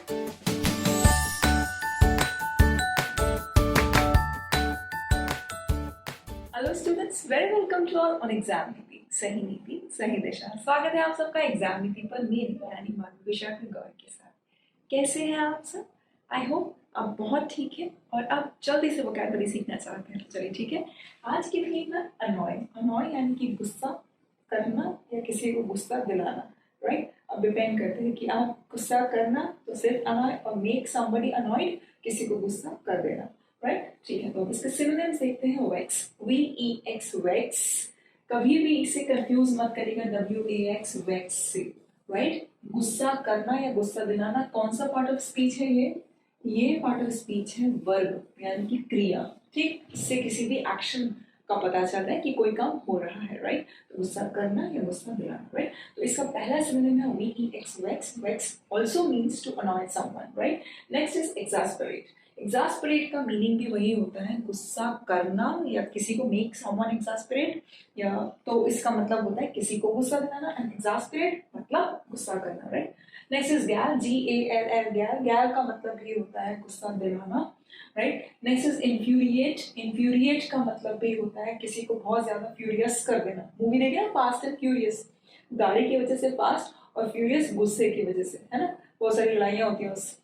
Hello students, very welcome to on exam Niti. सही नीति सही दिशा। स्वागत है आप सबका एग्जाम नीति पर मेरी यानी माधुविशा गौर के साथ। कैसे हैं आप सब? आई होप आप बहुत ठीक है और आप जल्दी से वोकैबुलरी सीखना चाहते हैं। चलिए ठीक है। आज की थीम है अनॉय। अनॉय यानी कि गुस्सा करना या किसी को गुस्सा दिलाना, राइट? अब डिपेंड करते हैं कि आप गुस्सा करना तो सिर्फ अनॉय और मेक समबडी अनॉयड, किसी को गुस्सा कर देना, राइट? ठीक है, तो अब इसके सिनोनिम्स देखते हैं। Vex, VEX vex. कभी भी इसे कंफ्यूज मत करिएगा WAX वेक्स से, राइट? गुस्सा करना या गुस्सा दिलाना कौन सा पार्ट ऑफ स्पीच है? ये पार्ट ऑफ स्पीच है वर्ब यानी कि क्रिया, ठीक? इससे किसी भी एक्शन का पता चलता है कि कोई काम हो रहा है, राइट? तो गुस्सा करना या गुस्सा दिलाना, राइट? तो इसका पहला सिनोनिम है VEX vex. Vex also means to annoy someone, right? Next is exasperate. Exasperate का मीनिंग भी वही होता है, गुस्सा करना या किसी को मेक समवन एक्सास्परेट, या तो इसका मतलब होता है किसी को गुस्सा दिलाना, एंड एक्सास्परेट मतलब गुस्सा करना, राइट? नेक्स्ट इज गैल, GALL, गैल। गैल का मतलब भी होता है गुस्सा दिलाना, right? Next is infuriate. Infuriate का मतलब भी होता है किसी को बहुत ज्यादा फ्यूरियस कर देना। मूवी देखिए ना, फास्ट एंड फ्यूरियस, गाड़ी की वजह से फास्ट और फ्यूरियस गुस्से की वजह से, है ना? बहुत सारी लड़ाइयां होती हैं उस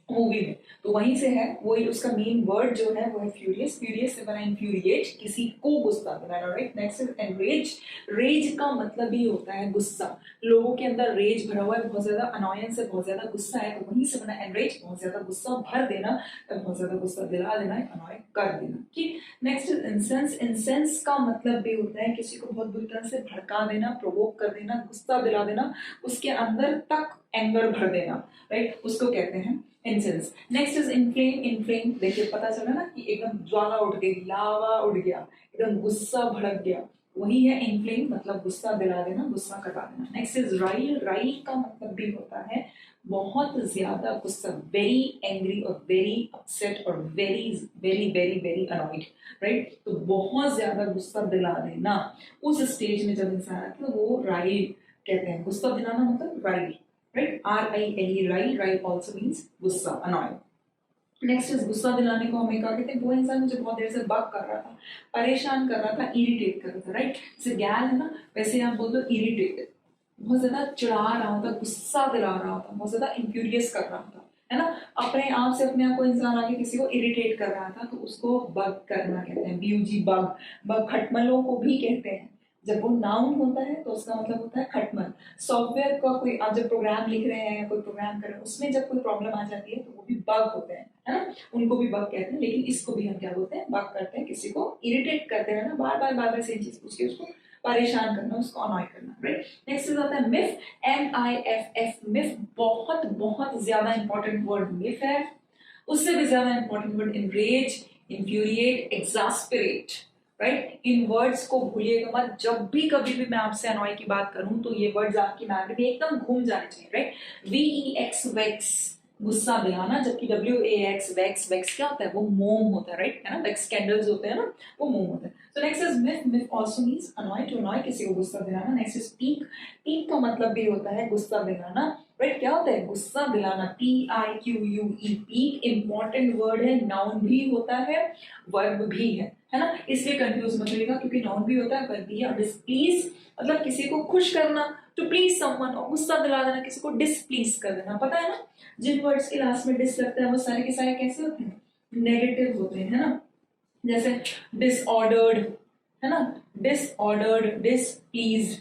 मूवी में, तो वहीं से है वही। उसका मेन वर्ड जो है वो है फ्यूरियस। फ्यूरियस से बना इन्फ्यूरिएट, किसी को गुस्सा दिलाना, right? Next is enrage. Rage का मतलब ही होता है गुस्सा। लोगों के अंदर रेज भरा हुआ है, बहुत ज्यादा अनॉयंस है, बहुत ज्यादा गुस्सा है, तो वहीं से बना एनरेज, बहुत ज्यादा गुस्सा भर देना, बहुत ज्यादा गुस्सा दिला देना, अनॉय कर देना, ठीक? Next is incense. इंसेंस का मतलब भी होता है किसी को बहुत बुरी तरह से भड़का देना, प्रोवोक कर देना, गुस्सा दिला देना, उसके अंदर तक एंगर भर देना, राइट? उसको कहते हैं incense. Next is inflame. Inflame देखिए पता चला ना कि एकदम ज्वाला उठ गई, लावा उड़ गया, एकदम गुस्सा भड़क गया, वही है इनफ्लेम, मतलब गुस्सा दिला देना, गुस्सा कटा देना। नेक्स्ट इज राइल। राइल का मतलब भी होता है बहुत ज्यादा गुस्सा, वेरी एंग्री और वेरी अपसेट और very very very very annoyed, right? तो बहुत ज्यादा गुस्सा दिला देना, उस स्टेज में जब इंसान आता है तो वो राइल कहते हैं। गुस्सा दिलाना मतलब राइल, right? RILE, राइल। राइल also means गुस्सा, annoy. नेक्स्ट इज गुस्सा दिलाने को हमें क्या कहते हैं? वो इंसान मुझे बहुत देर से बग कर रहा था, परेशान कर रहा था, इरिटेट कर रहा था, राइट? जैसे गैल है ना, वैसे आप बोल दो इरिटेटेड, बहुत ज्यादा चिढ़ा रहा था, गुस्सा दिला रहा था, बहुत ज्यादा इंफ्यूरियस कर रहा था, है ना? अपने आप से अपने आप को इंसान आगे किसी को इरिटेट कर रहा था, तो उसको बग करना कहते हैं। BUG, bug. बग खटमलों को भी कहते हैं। जब वो नाउन होता है तो उसका मतलब होता है खटमल। सॉफ्टवेयर का कोई आप जब प्रोग्राम लिख रहे हैं या कोई प्रोग्राम कर रहे हैं, उसमें जब कोई प्रॉब्लम आ जाती है तो वो भी बग होते हैं, है ना? उनको भी बग कहते हैं, लेकिन इसको भी हम क्या बोलते हैं? बग करते हैं। किसी को इरिटेट करते रहना, बार बार सेम चीज पूछ के उसको परेशान करना, उसको अनॉय करना, राइट? नेक्स्ट आता है मिफ। MIFF, MIFF. बहुत बहुत ज्यादा इंपॉर्टेंट वर्ड मिफ है। उससे भी ज्यादा important word enrage, infuriate, exasperate, right? इन वर्ड्स को भूलिएगा मत। जब भी कभी भी मैं आपसे अनॉय की बात करूं तो ये वर्ड्स आपकी मेमोरी में एकदम घूम जाने चाहिए, राइट? VEX वेक्स, गुस्सा दिलाना, जबकि WAX वेक्स। वेक्स क्या होता है? वो मोम होता है, राइट? है ना? वेक्स कैंडल्स होते हैं ना, वो मोम होता है। So next is myth. Myth also means annoy, to annoy, किसी को गुस्सा दिलाना. Next is peak. Peak का मतलब भी होता है गुस्सा दिलाना, राइट? क्या होता है? गुस्सा दिलाना, PIQUE। पीक इंपॉर्टेंट वर्ड है, नाउन भी होता है, वर्ब भी है ना? इसलिए कंफ्यूज मत होइएगा, क्योंकि नाउन भी होता है, वर्ब भी है। और डिसप्लीज मतलब किसी को खुश करना, टू प्लीज समवन, और गुस्सा दिला देना, किसी को डिसप्लीज कर देना। पता है ना, जिन वर्ड्स के लास्ट में डिस लगता है वो सारे के सारे कैसे होते हैं? नेगेटिव होते हैं, है ना? जैसे डिसऑर्डर्ड, है ना? डिसऑर्डर्ड, डिसप्लीज्ड,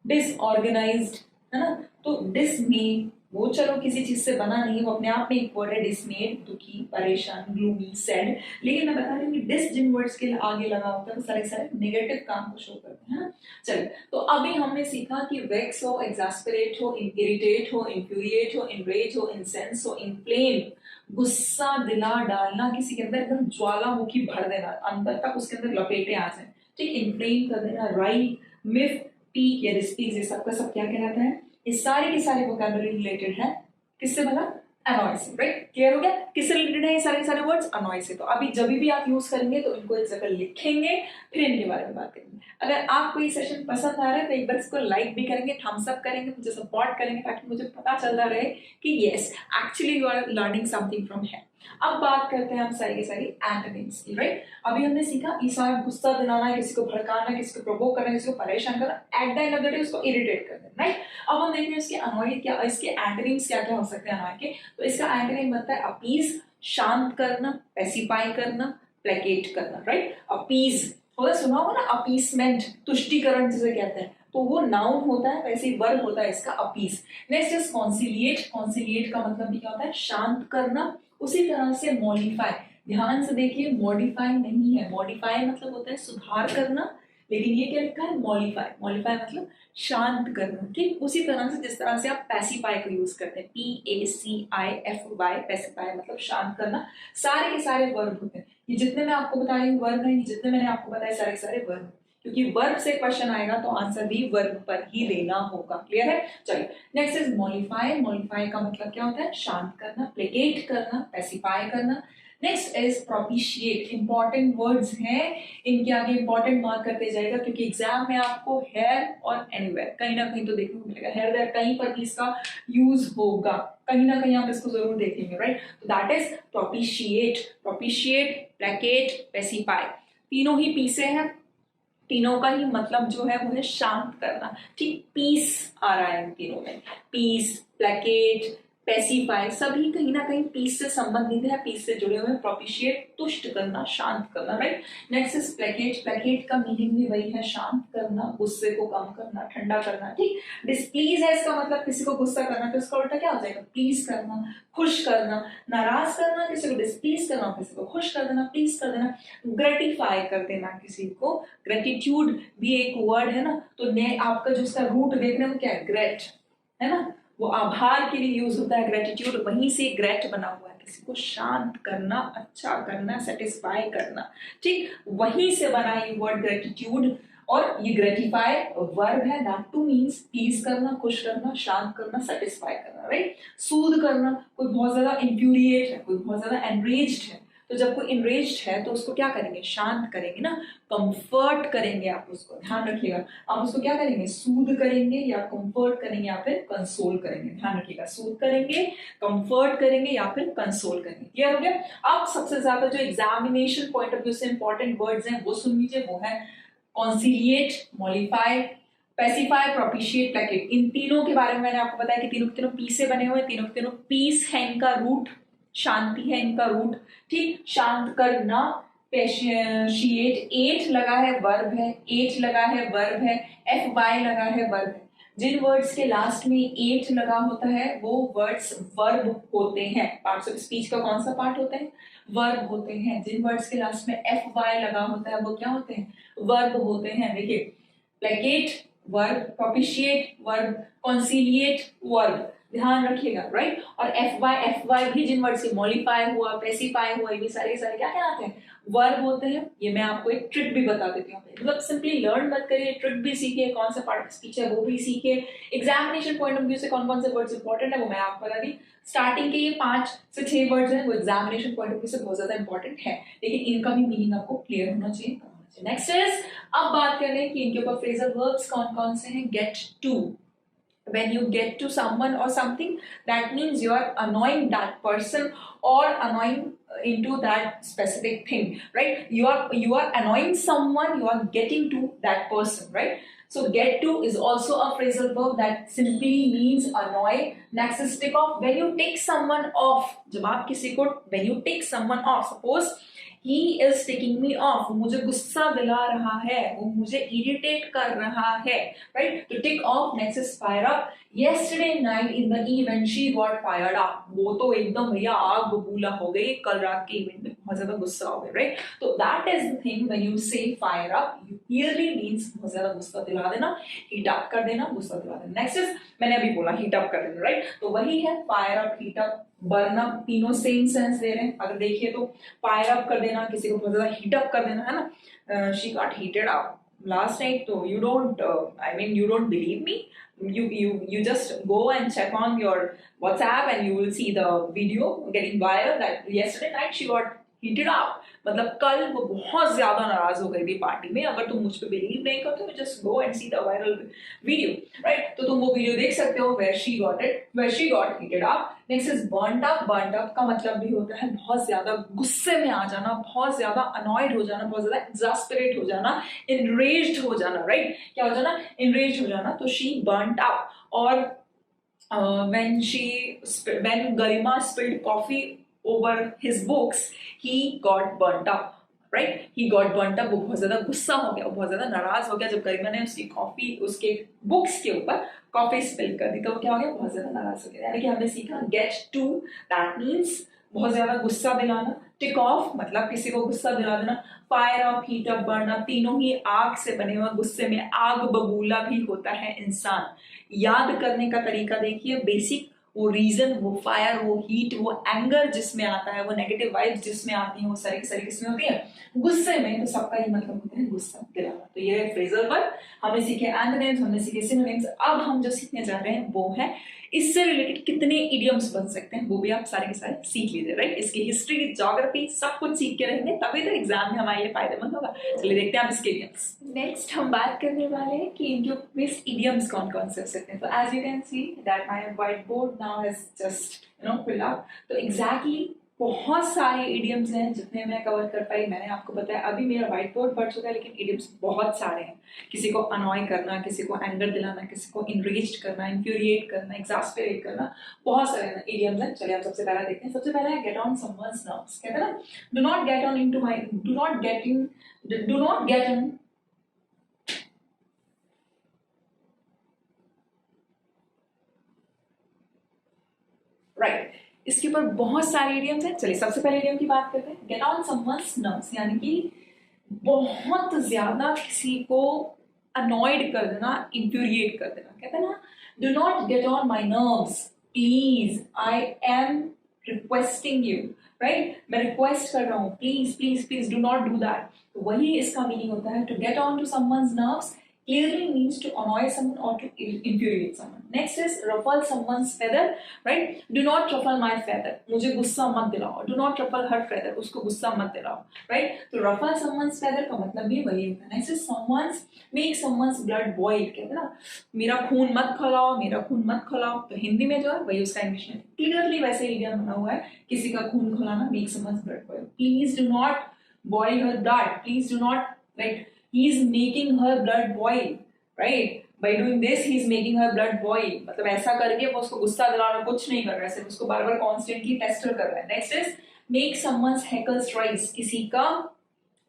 डिसऑर्गेनाइज्ड, है ना? तो डिसमे, वो चलो किसी चीज से बना नहीं है, वो अपने आप में एक वर्ड है। डिसमेड, दुखी, परेशान, ग्लूमी, सैड। लेकिन मैं बता रही हूँ कि डिस जिन वर्ड्स के आगे लगा होता है वो सारे सारे नेगेटिव काम को शो करते हैं, है ना? चलिए, तो अभी हमने सीखा कि वेक्स हो, एक्सास्परेट हो, इरिटेट हो, इन्फ्यूरिएट हो, इनरेज हो, इंसेंस हो, इन्फ्लेम, गुस्सा दिला डालना, किसी के अंदर एकदम ज्वालामुखी भर देना, अंदर तक उसके अंदर लपेटे आ जाए, ठीक? इन्फ्लेम कर देना, राइल, मिफ, पीक या डिसप्लीज, ये सबका सब क्या कहलाता है? ये सारे के सारे वोकैबुलरी रिलेटेड है किससे? बना अनॉय से, राइट? क्लियर हो गया? किससे रिलेटेड है ये सारे सारे वर्ड्स? अनॉय से। तो अभी जब भी आप यूज करेंगे तो इनको एक जगह लिखेंगे, फिर इनके बारे में बात करेंगे। अगर आपको ये सेशन पसंद आ रहा है तो एक बार इसको लाइक भी करेंगे, थम्स अप करेंगे, मुझे सपोर्ट करेंगे, ताकि मुझे पता चलता रहे कि yes actually you are learning something from here. अब बात करते हैं हम सारी की सारी एंटोनिम्स की, राइट? अभी हमने सीखा इशारा, गुस्सा दिलाना, किसी को भड़काना, किसी को प्रोवोक करना, किसी को परेशान करना, at the end of the day उसको इरिटेट कर देना, राइट? अब हम देखते हैं इसके अनॉय क्या, इसके एंटोनिम्स क्या क्या हो सकते हैं अनॉय के। तो इसका एंटोनिम बनता है अपीज, शांत करना, पेसिफाई करना, प्लेकेट करना, राइट? अपीज होता, सुना होगा ना, अपीसमेंट, तुष्टिकरण जिसे कहते हैं, तो वो नाउन होता है, वैसे ही वर्ब होता है इसका अपीस। Next is कॉन्सिलिएट। कॉन्सिलिएट का मतलब भी क्या होता है? शांत करना। उसी तरह से मॉडिफाई, ध्यान से देखिए, मॉडिफाई नहीं है, मॉडिफाई मतलब होता है सुधार करना, लेकिन ये क्या लिखा है? मॉडिफाई। मॉडिफाई मतलब शांत करना, ठीक? उसी तरह से जिस तरह से आप पैसिफाई को यूज करते हैं, PACIFY, पैसिफाई मतलब शांत करना, सारे के सारे वर्ब होते हैं। ये जितने मैं आपको बता रही हूँ वर्ब है, जितने मैंने आपको बताया सारे सारे वर्ब, क्योंकि वर्ब से क्वेश्चन आएगा तो आंसर भी वर्ब पर ही देना होगा। क्लियर है? चलिए, नेक्स्ट इज मॉडिफाई। मॉडिफाई का मतलब क्या होता है? शांत करना, प्लेकेट करना, पेसिफाई करना। Next is propitiate. Important words हैं, इनके आगे इंपॉर्टेंट मार्क करते जाएगा, क्योंकि एग्जाम में आपको हेयर और एनीवेयर कहीं ना कहीं तो देखने को मिलेगा, हेयर देयर कहीं पर भी इसका यूज होगा, कहीं ना कहीं आप इसको जरूर देखेंगे, राइट? तो दैट इज प्रोपिशिएट। प्रोपिशिएट, प्लेकेट, पेसिफाई, तीनों ही पी से है, तीनों का ही मतलब जो है वो है शांत करना, ठीक? पीस आ रहा है इन तीनों में, पीस, प्लेकेट, पेसिफाई, सभी कहीं ना कहीं पीस से संबंधित है, पीस से जुड़े हुए हैं। प्रोपिशिएट, तुष्ट करना, शांत करना, right? Next is placket. Placket का मीनिंग भी वही है, शांत करना, गुस्से को कम करना, ठंडा करना, ठीक? डिस्प्लीज है इसका मतलब किसी को गुस्सा करना, तो इसका उल्टा क्या हो जाएगा? प्लीज करना, खुश करना, नाराज करना, किसी को डिस्प्लीज करना, किसी को खुश कर देना, प्लीज कर देना, ग्रेटिफाई कर देना किसी को। ग्रेटिट्यूड भी एक वर्ड है ना, तो ने आपका जो उसका रूट देख रहे हैं वो क्या है? ग्रेट, है ना? वो आभार के लिए यूज होता है ग्रेटिट्यूड, वहीं से ग्रेट बना हुआ है, किसी को शांत करना, अच्छा करना, सेटिस्फाई करना, ठीक? वहीं से बना ये वर्ड ग्रेटिट्यूड। और ये ग्रेटिफाई वर्ब है, दैट टू मींस प्लीज करना, खुश करना, शांत करना, सेटिस्फाई करना, राइट? सूद करना, कोई बहुत ज्यादा इंफ्यूरिएट है, कोई बहुत ज्यादा एनरेज्ड है, तो जब कोई इनरेज्ड है तो उसको क्या करेंगे? शांत करेंगे ना, कंफर्ट करेंगे आप उसको, ध्यान रखिएगा। आप उसको क्या करेंगे? सूद करेंगे या कंफर्ट करेंगे या फिर कंसोल करेंगे, ध्यान रखिएगा। सूद करेंगे, कंफर्ट करेंगे या फिर कंसोल करेंगे। क्लियर हो गया? अब सबसे ज्यादा जो एग्जामिनेशन पॉइंट ऑफ व्यू से इंपॉर्टेंट वर्ड्स हैं वो सुन लीजिए, वो है कॉन्सिलिएट, मॉडिफाई, पेसिफाई, प्रोपिशिएट, प्लेकेट। इन तीनों के बारे में मैंने आपको बताया कि तीनों के तीनों पी से बने हुए, तीनों के तीनों पीस है इनका रूट, शांति है इनका रूट, ठीक? शांत करना, पेशिएट, एट लगा है वर्ब है, एट लगा है वर्ब है, एफ वाई लगा है वर्ब है। जिन वर्ड्स के लास्ट में एट लगा होता है वो वर्ड्स वर्ब होते हैं। पार्ट्स ऑफ स्पीच का कौन सा पार्ट होता है? वर्ब होते हैं। जिन वर्ड्स के लास्ट में एफ वाई लगा होता है वो क्या होते हैं? वर्ब होते हैं। देखिए, प्लेकेट वर्ब, प्रोपिशिएट वर्ब, कॉन्सिलिएट वर्ब, ध्यान रखिएगा, राइट? और एफ वाई भी जिन वर्ड से मॉडिफाई हुआ, पेसिफाई हुआ, ये सारे सारे क्या कहलाते हैं? वर्ब होते हैं। ये मैं आपको एक ट्रिक भी बता देती हूँ, मतलब सिंपली लर्न मत करिए, ट्रिक भी सीखिए, कौन सा पार्ट ऑफ स्पीच है वो भी सीखिए, एग्जामिनेशन पॉइंट ऑफ व्यू से कौन कौन से वर्ड्स इंपॉर्टेंट है वो मैं आपको बता दी। स्टार्टिंग के ये 5 से 6 वर्ड्स हैं वो एग्जामिनेशन पॉइंट ऑफ व्यू से बहुत ज्यादा इंपॉर्टेंट है, लेकिन इनका भी मीनिंग आपको क्लियर होना चाहिए। नेक्स्ट इज, अब बात कर लें कि इनके ऊपर फ्रेजल वर्ब्स कौन कौन से हैं। Get to, when you get to someone or something, that means you are annoying that person or annoying into that specific thing, right? You are annoying someone, you are getting to that person, right? So get to is also a phrasal verb that simply means annoy. Next is tick off. When you take someone off, जब आप किसी को when you take someone off, suppose he is taking me off, वो मुझे गुस्सा दिला रहा है, वो मुझे इरिटेट कर रहा है, right? तो tick off. Next is fire up. Yesterday night in the event she got fired up. वो तो एकदम भैया आग बबूला हो गई, कल रात के इवेंट में बहुत ज्यादा गुस्सा हो गया, right? तो that is the thing when you say fire up, you clearly means बहुत ज्यादा गुस्सा दिला देना, heat up कर देना, गुस्सा दिला देना। Next is, मैंने अभी बोला heat up कर देना, right? तो वही है fire up, heat up, burn up, तीनों सेम सेंस दे रहे हैं। अगर देखिए तो फायर अप कर देना, किसी को बहुत ज्यादा हीट अप कर देना, है ना? She got heated up last night, तो you don't, I mean you don't believe me, you just go and check on your WhatsApp and you will see the video getting viral that yesterday night she got heated up. मतलब कल वो बहुत ज्यादा नाराज हो गई थी party में. अगर तुम मुझ पे बिलीव नहीं करते हो just go and see the viral video, right? तो तुम वो वीडियो देख सकते हो where she got heated up. Next is burnt up. burnt up का मतलब भी होता है बहुत ज्यादा गुस्से में आ जाना, बहुत ज्यादा अनॉयड हो जाना, बहुत ज्यादा एग्जॉस्परेट हो जाना, enraged हो जाना, राइट? क्या हो जाना? enraged हो जाना. तो she burnt up. और when Garima spilled coffee over his books, he got burnt up, right? He got burnt up. वो बहुत ज्यादा गुस्सा हो गया, वो बहुत ज्यादा नाराज हो गया जब गरिमा ने उसकी कॉफी उसके बुक्स के ऊपर कॉफी स्पिल कर दी. तो वो क्या हो गया? बहुत ज्यादा नाराज हो गया. यानी कि हमने सीखा get to, that means बहुत ज्यादा गुस्सा दिलाना. टिक ऑफ मतलब किसी को गुस्सा दिला देना. Fire up, heat up, burn up, तीनों ही आग से बने हुए. गुस्से में आग बबूला भी होता है इंसान. याद करने का तरीका देखिए, बेसिक वो रीजन, वो फायर, वो हीट, वो एंगर जिसमें आता है, वो नेगेटिव वाइब्स जिसमें आती हैं, वो सारी की सारी किसमें होती है? गुस्से में. तो सबका ही मतलब होता है गुस्सा दिलाना. तो ये है फ्रेजल वर्ब. हमने सीखे एंटोनिम्स, हमने सीखे सिनोनिम्स. अब हम जो सीखने जा रहे हैं वो है इससे रिलेटेड कितने इडियम्स बन सकते हैं, वो भी आप सारे के सारे सीख लीजिए, राइट? इसकी हिस्ट्री, ज्योग्राफी सब कुछ सीख के रहेंगे तभी तो एग्जाम में हमारे लिए फायदेमंद होगा. चलिए देखते हैं आप इसके इडियम्स. नेक्स्ट हम बात करने वाले हैं कि इनके बेस्ट इडियम्स कौन कौन से हो सकते हैं. तो as you can see that my whiteboard now has just filled up. तो एग्जैक्टली बहुत सारे इडियम्स हैं जितने मैं कवर कर पाई. मैंने आपको बताया अभी मेरा व्हाइट बोर्ड बढ़ चुका है, लेकिन इडियम्स बहुत सारे हैं. किसी को अनॉय करना, किसी को एंगर दिलाना, किसी को इनरेज्ड करना, इंफ्यूरिएट करना, एग्जॉस्परेट करना, बहुत सारे इडियम्स हैं. चलिए हम सबसे पहला देखते हैं. सबसे पहला है गेट ऑन समवन्स नर्व्स. कहते हैं ना, do not get on into my, do not get in right. इसके ऊपर बहुत सारे इडियम्स हैं. चलिए सबसे पहले इडियम की बात करते हैं. गेट ऑन समवन्स नर्व्स यानी कि बहुत ज्यादा किसी को अनॉयड कर देना, इंफ्यूरिएट कर देना. कहते हैं ना, do not get on my nerves please, I am requesting you, right? मैं रिक्वेस्ट कर रहा हूँ, please please please do not do that. तो वही इसका मीनिंग होता है. To get on to someone's nerves clearly means to annoy someone or to infuriate someone. Next is ruffle someone's feather, right? Do not ruffle my feather. मुझे गुस्सा मत दिलाओ. Do not ruffle her feather. उसको गुस्सा मत दिलाओ, right? तो ruffle someone's feather का मतलब भी वही होता है. Next is make someone's blood boil. कहते हैं ना, मेरा खून मत खौलाओ, मेरा खून मत खौलाओ. तो हिंदी में जो है वही उसका इंग्लिश में क्लियरली वैसे इडियम बना हुआ है. किसी का खून खौलाना, make someone's blood boil. Please do not boil her blood. Please do not, right? He is making her blood boil, right? By doing this, he is making her blood boil. मतलब ऐसा करके वो उसको गुस्सा दिलाना कुछ नहीं कर रहा है, सिर्फ उसको बार बार कॉन्स्टेंटली टेस्टर कर रहा है. Next is make someone's hackles rise. किसी का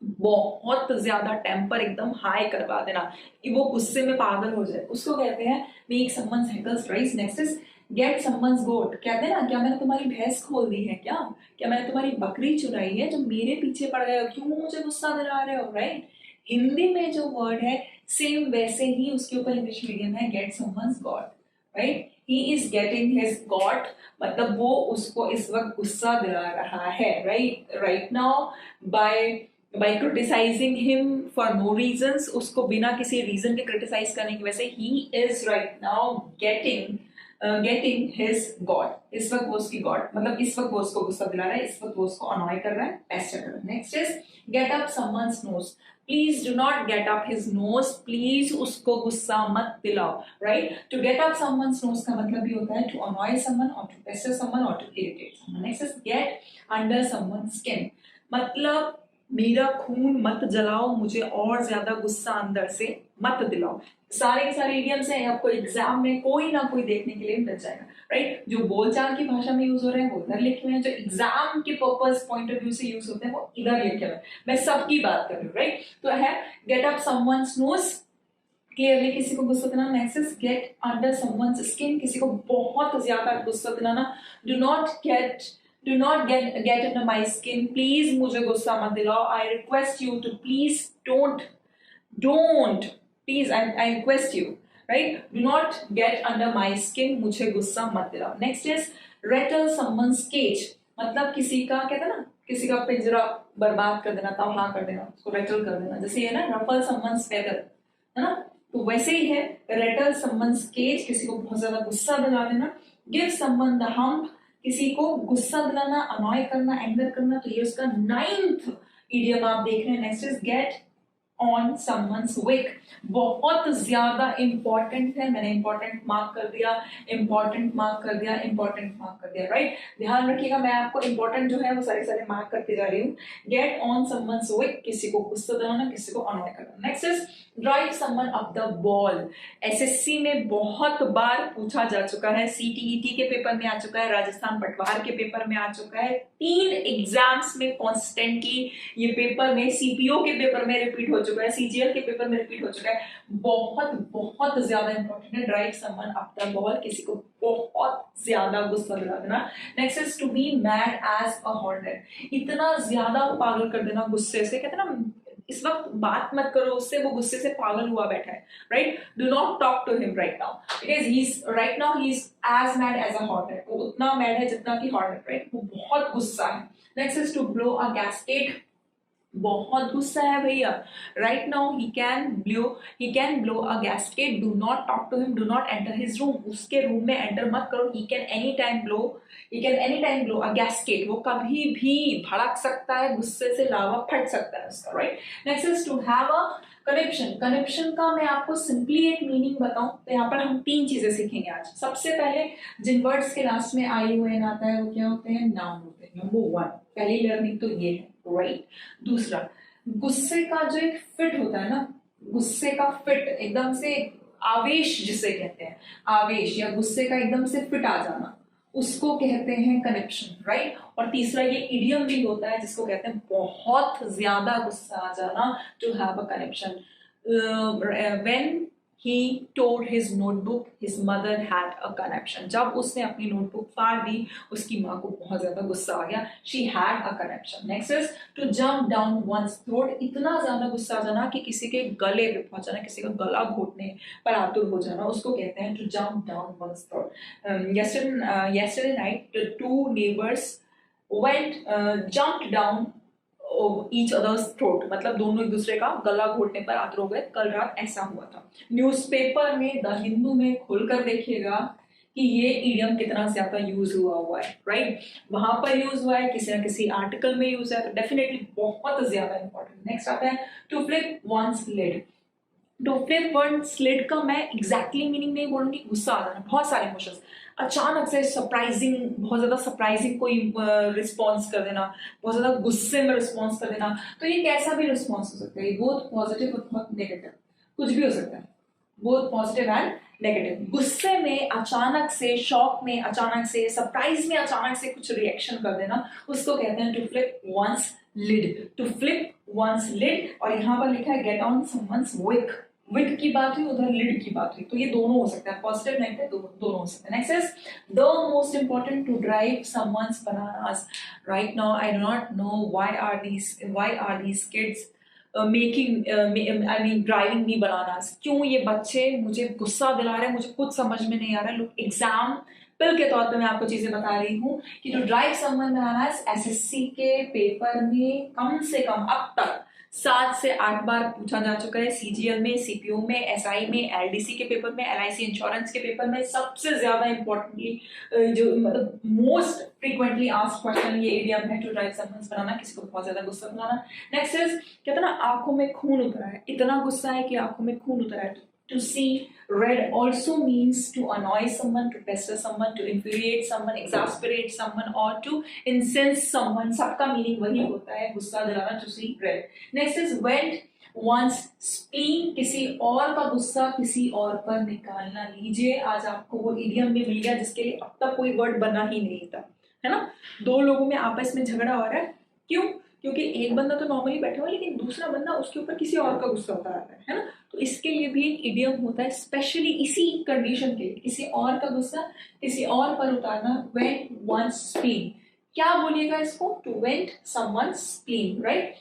बहुत ज्यादा टेम्पर एकदम हाई करवा देना, वो गुस्से में पागल हो जाए, उसको कहते हैं make someone's hackles rise. Next is get someone's goat. कहते हैं ना, क्या मैंने तुम्हारी भैंस खोल दी है, क्या मैंने तुम्हारी बकरी चुराई है जो मेरे पीछे पड़ गए हो, क्यों मुझे गुस्सा दिला रहे हो, राइट? हिंदी में जो वर्ड है सेम वैसे ही उसके ऊपर इंग्लिश मीडियम है get someone's goat, right? He is getting his goat मतलब वो उसको इस वक्त गुस्सा दिला रहा है, right now by criticising him for no reasons. उसको बिना किसी रीजन के क्रिटिसाइज करने की वजह से ही is right now getting his God. इस वक्त वो उसकी गॉड मतलब इस वक्त वो उसको गुस्सा दिला रहा है, इस वक्त वो उसको अनॉय कर रहा है, पेस्टर कर रहा है. Next is get up someone's nose. Please do not get up his nose. Please उसको गुस्सा मत दिलाओ, right? To get up someone's nose का मतलब भी होता है टू अनॉय समवन और टू पेस्टर समवन और to irritate someone. Next is get under someone's skin. मतलब मेरा खून मत जलाओ, मुझे और ज्यादा गुस्सा अंदर से मत दिलाओ. सारे के सारे इडियम्स हैं, आपको एग्जाम में कोई ना कोई देखने के लिए मिल जाएगा, राइट? जो बोलचाल की भाषा में यूज हो रहे हैं वो इधर लिखे हुए हैं, जो एग्जाम के पर्पस पॉइंट ऑफ व्यू से यूज होते हैं वो इधर लिखे हुए हैं. मैं सबकी बात कर रही हूँ, राइट? तो है get up someone's nose, clearly किसी को गुस्सा दिलाना. Next is get under someone's skin. किसी को बहुत ज्यादा गुस्सा दिलाना. Do not get under my skin. Please मुझे गुस्सा मत दिलाओ. I request you to please don't please I request you, right? Do not get under my skin. मुझे गुस्सा मत दिलाओ. Next is rattle someone's cage. मतलब किसी का कहते हैं ना, किसी का पिंजरा बर्बाद कर देना, तबाह कर देना, उसको rattle कर देना. जैसे ये ना ruffle someone's feather, है ना? तो वैसे ही है, रेटल समवन्स केज, किसी को बहुत ज्यादा गुस्सा दिला देना, गिव समवन द हम्प, किसी को गुस्सा दिलाना, अनॉय करना, एंगर करना। तो ये उसका 9th इडियम आप देख रहे हैं। Next is get on someone's wick, बहुत ज्यादा इंपॉर्टेंट है। मैंने इंपॉर्टेंट मार्क कर दिया, इंपॉर्टेंट मार्क कर दिया, इंपॉर्टेंट मार्क कर दिया, राइट। ध्यान रखिएगा, मैं आपको इंपॉर्टेंट जो है वो सारे सारे मार्क करते जा रही हूँ। गेट ऑन समवन्स विक, किसी को गुस्सा दिलाना, किसी को अनॉय करना। Next is drive someone up the ball. SSC में बहुत बार पूछा जा चुका है, सीटीईटी के पेपर में आ चुका है, राजस्थान पटवार के पेपर में आ चुका है, 3 एग्जाम्स में कॉन्स्टेंटली ये पेपर में, सीपीओ के पेपर में रिपीट हो चुका है, सीजीएल के पेपर में रिपीट हो चुका है। बहुत बहुत ज्यादा इंपॉर्टेंट है। Drive someone up the wall, किसी को बहुत ज्यादा गुस्सा दिला देना। Next is to be mad as a hornet, इतना ज्यादा पागल कर देना गुस्से से। कहते ना, इस वक्त बात मत करो उससे, वो गुस्से से पागल हुआ बैठा है, right. Do not talk to him right now, because he is right now he is as mad as a hornet. वो उतना मैड है जितना कि हॉर्नेट, राइट। वो बहुत गुस्सा है। Next is to blow a gasket, बहुत गुस्सा है भैया। Right now he can blow a gasket. Do not talk to him, do not enter his room, उसके रूम में एंटर मत करो। He can any time blow a gasket, वो कभी भी भड़क सकता है, गुस्से से लावा फट सकता है उसका, right. Next is to have a conniption. Conniption का मैं आपको सिंपली एक मीनिंग बताऊं तो यहाँ पर हम 3 चीजें सीखेंगे आज। सबसे पहले, जिन वर्ड्स के लास्ट में ION आता है वो क्या होते हैं? नाउन होते हैं। नंबर 1 पहली लर्निंग तो ये है, राइट। दूसरा, गुस्से का जो एक फिट होता है ना, गुस्से का फिट, एकदम से आवेश जिसे कहते हैं, आवेश या गुस्से का एकदम से फिट आ जाना, उसको कहते हैं कनेक्शन, राइट। और तीसरा ये इडियम भी होता है जिसको कहते हैं बहुत ज्यादा गुस्सा आ जाना, to have a conniption. When he tore his notebook, his mother had a conniption, जब उसने अपनी नोटबुक फाड़ दी, उसकी माँ को बहुत ज्यादा गुस्सा आ गया, she had a conniption. Next is to jump down one's throat, इतना ज्यादा गुस्सा आ जाना कि किसी के गले पे पहुंच जाना, किसी का गला घोटने पर आतुर हो जाना, उसको कहते हैं to jump down one's throat. Yesterday night the 2 neighbors jumped down each others throat, मतलब दोनों एक दूसरे का गला घोटने पर आतुर हो गए। कल रात ऐसा हुआ था। न्यूज़पेपर में, द हिंदू में खोलकर देखिएगा कि ये इडियम कितना ज्यादा यूज हुआ है, राइट। वहां पर यूज हुआ है, किसी ना किसी आर्टिकल में यूज है, तो डेफिनेटली बहुत ज्यादा इंपॉर्टेंट। नेक्स्ट आता है to flip one's lid. To flip one's lid का मैं एग्जैक्टली मीनिंग नहीं बोलूंगी, गुस्सा आ जाना, बहुत सारे इमोशंस, अचानक से सरप्राइजिंग, बहुत ज्यादा सरप्राइजिंग कोई रिस्पॉन्स कर देना, बहुत ज्यादा गुस्से में रिस्पॉन्स कर देना। तो ये कैसा भी रिस्पॉन्स हो सकता है, बहुत पॉजिटिव और बहुत नेगेटिव, कुछ भी हो सकता है, बहुत पॉजिटिव एंड नेगेटिव। गुस्से में अचानक से, शॉक में अचानक से, सरप्राइज में अचानक से कुछ रिएक्शन कर देना, उसको कहते हैं to flip one's lid. To flip one's lid, और यहाँ पर लिखा है get on someone's wick. Wick की बात हुई, उधर लिड की बात हुई, तो ये दोनों हो सकता है, पॉजिटिव नेगेटिव दोनों हो सकते हैं। Next is the most important, to drive someone's bananas. Right now I do not know why are these kids driving me bananas. क्यों ये बच्चे मुझे गुस्सा दिला रहे हैं, मुझे कुछ समझ में नहीं आ रहा है। लोग एग्जाम्पल के तौर पे मैं आपको चीजें बता रही हूँ कि to drive someone bananas SSC के पेपर में कम से कम अब तक 7 से 8 बार पूछा जा चुका है। सीजीएल में, सीपीओ में, एसआई में, एलडीसी के पेपर में, एलआईसी इंश्योरेंस के पेपर में, सबसे ज्यादा इंपॉर्टेंटली जो मतलब मोस्ट फ्रीक्वेंटली आस्क्ड क्वेश्चन ये इडियम है, टू ड्राइव समवन्स बनाना, किसी को बहुत ज्यादा गुस्सा दिलाना। नेक्स्ट इज, कहते हैं ना आंखों में खून उतरा है, इतना गुस्सा है कि आंखों में खून उतरा है। To see red also means to annoy someone, to pester someone, to infuriate someone, exasperate someone, or to incense someone. सबका मीनिंग वही होता है, गुस्सा दिलाना, to see red. Next is vent one's spleen, किसी और का गुस्सा किसी और पर निकालना। लीजिए, आज आपको वो इडियम भी मिल गया जिसके लिए अब तक कोई वर्ड बना ही नहीं था, है ना। 2 लोगों में आपस में झगड़ा हो रहा है, क्यों? क्योंकि एक बंदा तो नॉर्मली बैठा हुआ है, लेकिन दूसरा बंदा उसके ऊपर किसी और का गुस्सा उतार रहा है ना। तो इसके लिए भी एक इडियम होता है स्पेशली इसी कंडीशन के लिए, किसी और का गुस्सा किसी और पर उतारना। वेंट वंस स्प्लीन, क्या बोलिएगा इसको? To vent someone's spleen, right.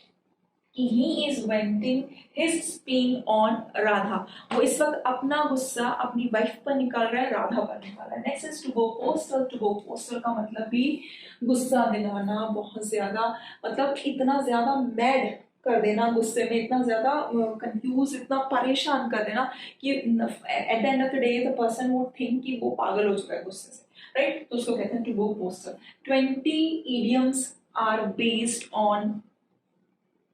He is venting his spleen on Radha. वो इस वक्त अपना गुस्सा अपनी वाइफ पर निकाल रहा है, राधा पर निकाल रहा है। Next is to go postal. To go postal का मतलब भी गुस्सा दिलाना, बहुत ज्यादा, मतलब इतना ज्यादा मैड कर देना, गुस्से में इतना ज़्यादा कंफ्यूज, इतना परेशान कर देना कि at the end of the day the person would think कि वो पागल हो चुका है गुस्से से, राइट? तो उसको कहते हैं to go postal. 20 idioms are based on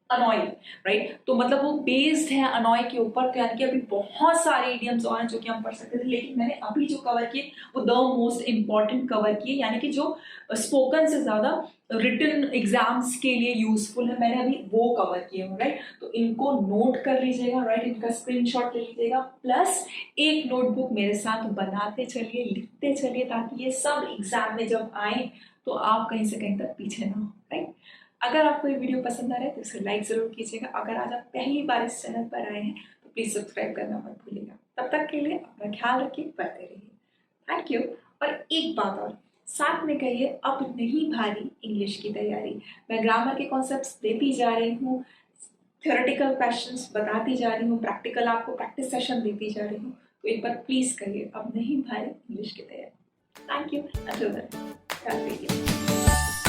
annoy, right? तो मतलब वो बेस्ड है अनॉय के ऊपर। तो यानी कि अभी बहुत सारे इडियम्स और हैं जो कि हम पढ़ सकते थे, लेकिन मैंने अभी जो कवर किए वो द मोस्ट इंपॉर्टेंट कवर किए, यानी कि जो स्पोकन से ज्यादा रिटन एग्जाम्स के लिए यूजफुल है, मैंने अभी वो कवर किए हूँ, राइट? तो इनको नोट कर लीजिएगा, राइट? इनका स्क्रीनशॉट ले लीजिएगा, प्लस एक नोटबुक मेरे साथ बनाते चलिए, लिखते चलिए, ताकि ये सब एग्जाम में जब आए तो आप कहीं से कहीं तक पीछे ना हो, राइट? अगर आपको ये वीडियो पसंद आ रहा है तो इसे लाइक जरूर कीजिएगा। अगर आज आप पहली बार इस चैनल पर आए हैं तो प्लीज सब्सक्राइब करना मत भूलिएगा। तब तक के लिए अपना ख्याल रखिए, पढ़ते रहिए। Thank you. और एक बात और, साथ में कहिए अब नहीं भारी इंग्लिश की तैयारी। मैं ग्रामर के कॉन्सेप्ट्स देती जा रही हूँ, थ्योरेटिकल क्वेश्चंस बताती जा रही हूँ, प्रैक्टिकल आपको प्रैक्टिस सेशन देती जा रही हूँ। तो एक बार प्लीज कहिए अब नहीं भारी इंग्लिश की तैयारी। Thank you. ख्याल रखिए।